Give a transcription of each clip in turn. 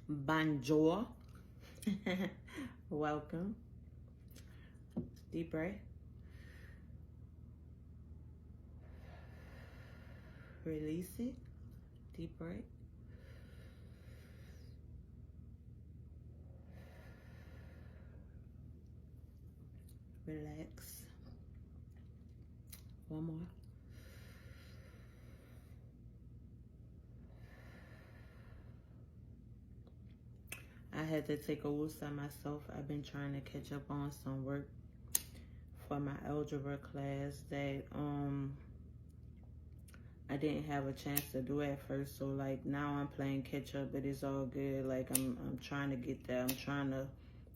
Bonjour. Welcome. Deep breath. Release it. Deep breath. Relax. One more. I had to take a woosah myself. I've been trying to catch up on some work for my algebra class that I didn't have a chance to do at first. So like now I'm playing catch up, but it's all good. Like I'm trying to get there. I'm trying to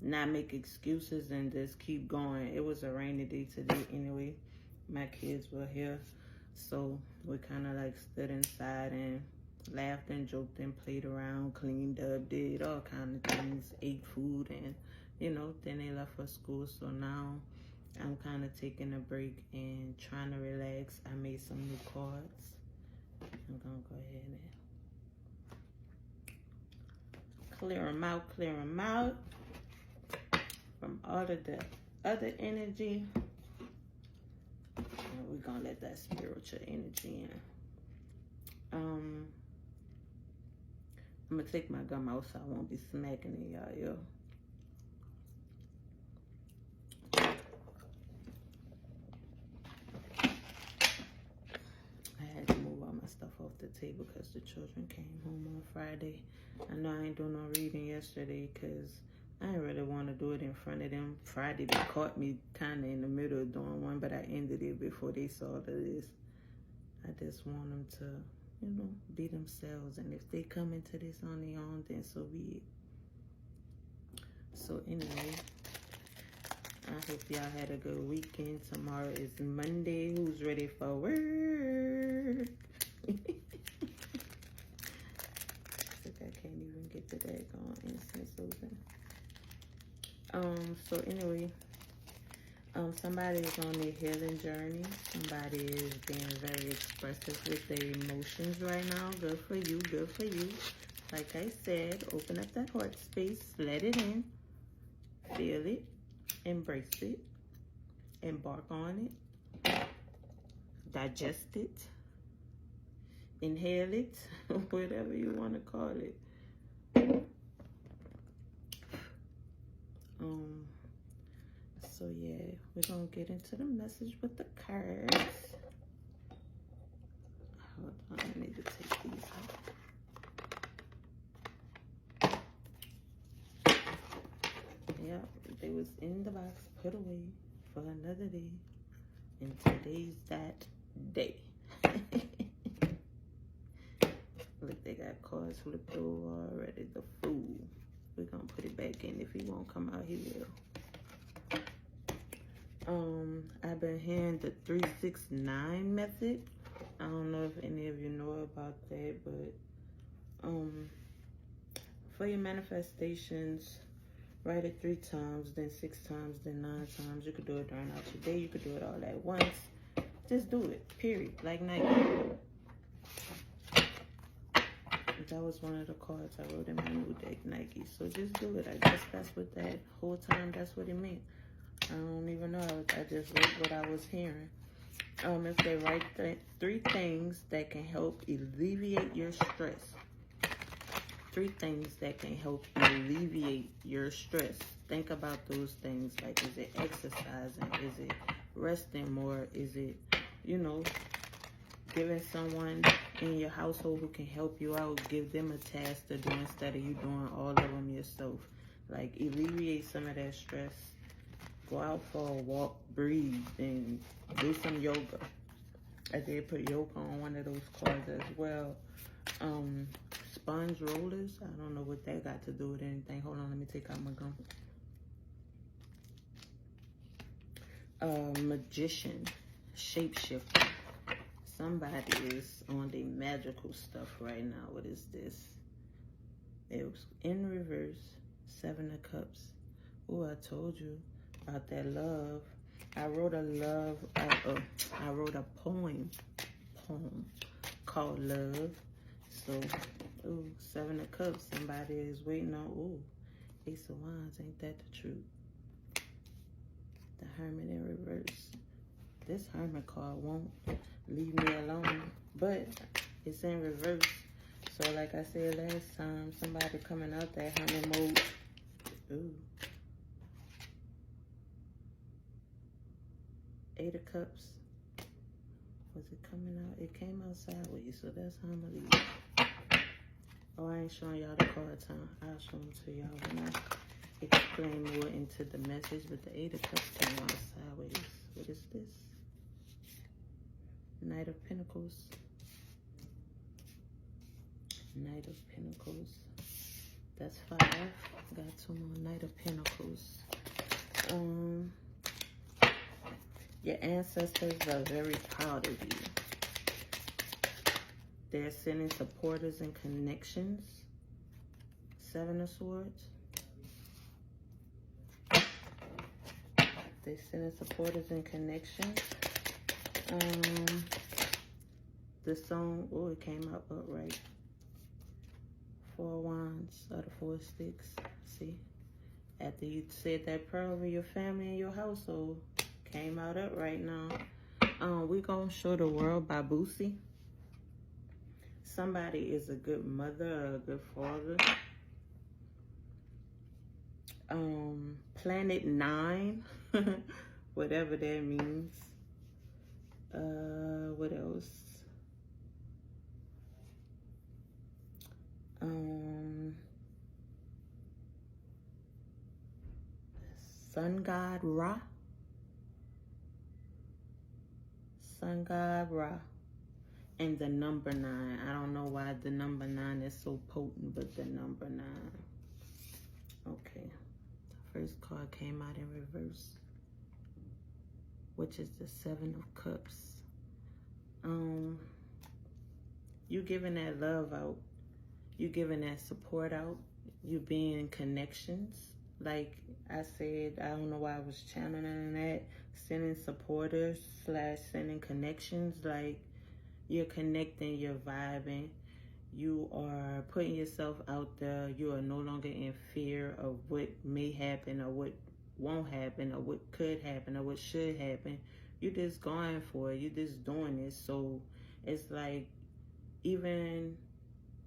not make excuses and just keep going. It was a rainy day today anyway. My kids were here, so we kind of like stood inside and laughed and joked and played around, cleaned up, did all kind of things, ate food, and then they left for school. So now I'm kind of taking a break and trying to relax. I made some new cards. I'm gonna go ahead and clear them out from all of the other energy. And we're gonna let that spiritual energy in. I'm gonna take my gum out so I won't be smacking in y'all ear. I had to move all my stuff off the table because the children came home on Friday. I know I ain't doing no reading yesterday because I didn't really want to do it in front of them. Friday they caught me kind of in the middle of doing one, but I ended it before they saw this. I just want them to be themselves, and if they come into this on their own, then so be it. So anyway, I hope y'all had a good weekend. Tomorrow is Monday. Who's ready for work? I think I can't even get the daggone incense open. So anyway, somebody is on their healing journey. Somebody is being very expressive with their emotions right now. Good for you, good for you. Like I said, open up that heart space, let it in, feel it, embrace it, embark on it, digest it, inhale it, whatever you want to call it. So yeah, we're gonna get into the message with the cards. Hold on, I need to take these out. Yeah, they was in the box, put away for another day, and today's that day. Look, they got cards flipped over already. The Fool. We're gonna put it back in. If he won't come out, he will. I've been hearing the 369 method. I don't know if any of you know about that, but for your manifestations, write it 3 times, then 6 times, then 9 times. You could do it during your day. You could do it all at once. Just do it, period. Like Nike. That was one of the cards I wrote in my new deck, Nike. So just do it. I guess that's what that whole time, that's what it meant. I don't even know. I just wrote what I was hearing. If they write 3 things that can help alleviate your stress. 3 things that can help alleviate your stress. Think about those things. Like, is it exercising? Is it resting more? Is it, giving someone in your household who can help you out? Give them a task to do instead of you doing all of them yourself. Like, alleviate some of that stress. Go out for a walk, breathe, and do some yoga. I did put yoga on one of those cards as well. Sponge rollers. I don't know what that got to do with anything. Hold on, let me take out my gum. Magician, shapeshifter. Somebody is on the magical stuff right now. What is this? It was in reverse. 7 of Cups. Oh, I told you about that love. I wrote a poem called Love. So Ooh, Seven of Cups. Somebody is waiting on. Ooh, Ace of Wands. Ain't that the truth? The Hermit in reverse. This Hermit card won't leave me alone, but it's in reverse. So like I said last time, somebody coming out that Hermit mode. Ooh. Eight of Cups. Was it coming out? It came out sideways, so that's how I'm gonna leave it. Oh, I ain't showing y'all the cards, huh? I'll show them to y'all when I explain more into the message, but the Eight of Cups came out sideways. What is this? Knight of Pentacles. Knight of Pentacles. That's 5. Got 2 more. Knight of Pentacles. Your ancestors are very proud of you. They're sending supporters and connections. 7 of Swords. They're sending supporters and connections. The song, oh, it came out upright. 4 of Wands or the 4 of Sticks. See? After you said that prayer over your family and your household, came out upright now. We're going to show the world by Boosie. Somebody is a good mother or a good father. Planet 9. Whatever that means. What else? Sun God Ra. Sun God Ra. And the number 9. I don't know why the number 9 is so potent, but the number 9. Okay. The first card came out in reverse, which is the 7 of Cups. You giving that love out. You giving that support out. You being connections. Like I said, I don't know why I was channeling that. Sending supporters / sending connections. Like you're connecting, you're vibing. You are putting yourself out there. You are no longer in fear of what may happen or what won't happen or what could happen or what should happen. You're just going for it. You're just doing it. So it's like, even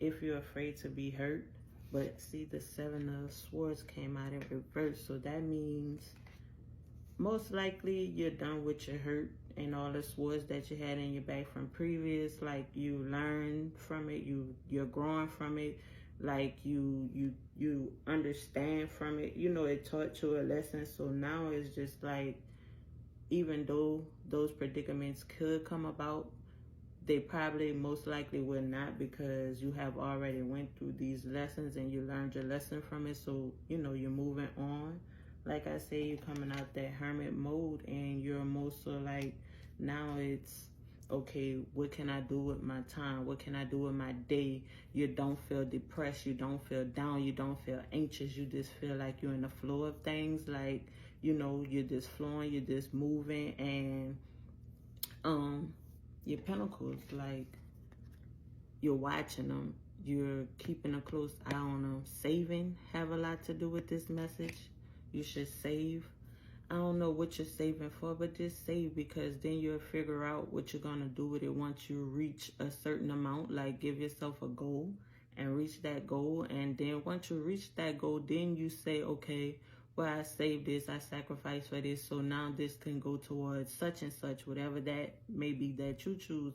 if you're afraid to be hurt, but see, the 7 of Swords came out in reverse. So that means most likely you're done with your hurt and all the swords that you had in your back from previous. Like you learned from it. You're growing from it. Like you understand from it. You know, it taught you a lesson. So now it's just like, even though those predicaments could come about, they probably most likely will not, because you have already went through these lessons and you learned your lesson from it. So, you know, you're moving on. Like I say, you're coming out that hermit mode and you're more so like, now it's, okay, what can I do with my time? What can I do with my day? You don't feel depressed. You don't feel down. You don't feel anxious. You just feel like you're in the flow of things. Like, you know, you're just flowing. You're just moving. And, your pentacles, like, you're watching them. You're keeping a close eye on them. Saving have a lot to do with this message. You should save. I don't know what you're saving for, but just save, because then you'll figure out what you're going to do with it once you reach a certain amount. Like, give yourself a goal and reach that goal. And then once you reach that goal, then you say, okay, well, I saved this, I sacrificed for this, so now this can go towards such and such, whatever that may be that you choose,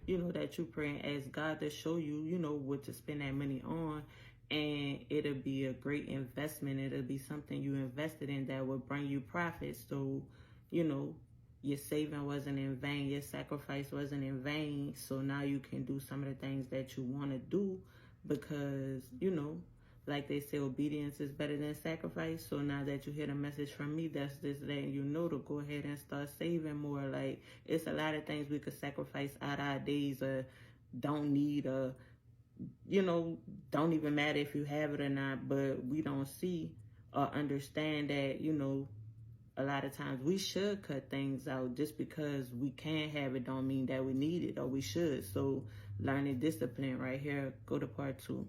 you know, that you pray and ask God to show you, you know, what to spend that money on. And it'll be a great investment. It'll be something you invested in that will bring you profit. So, you know, your saving wasn't in vain. Your sacrifice wasn't in vain. So now you can do some of the things that you want to do, because, you know, like they say, obedience is better than sacrifice. So now that you hear a message from me, that's just letting you know to go ahead and start saving more. Like, it's a lot of things we could sacrifice out our days, or don't need, or, you know, don't even matter if you have it or not, but we don't see or understand that, you know, a lot of times we should cut things out. Just because we can't have it don't mean that we need it or we should. So learning discipline right here. Go to part 2.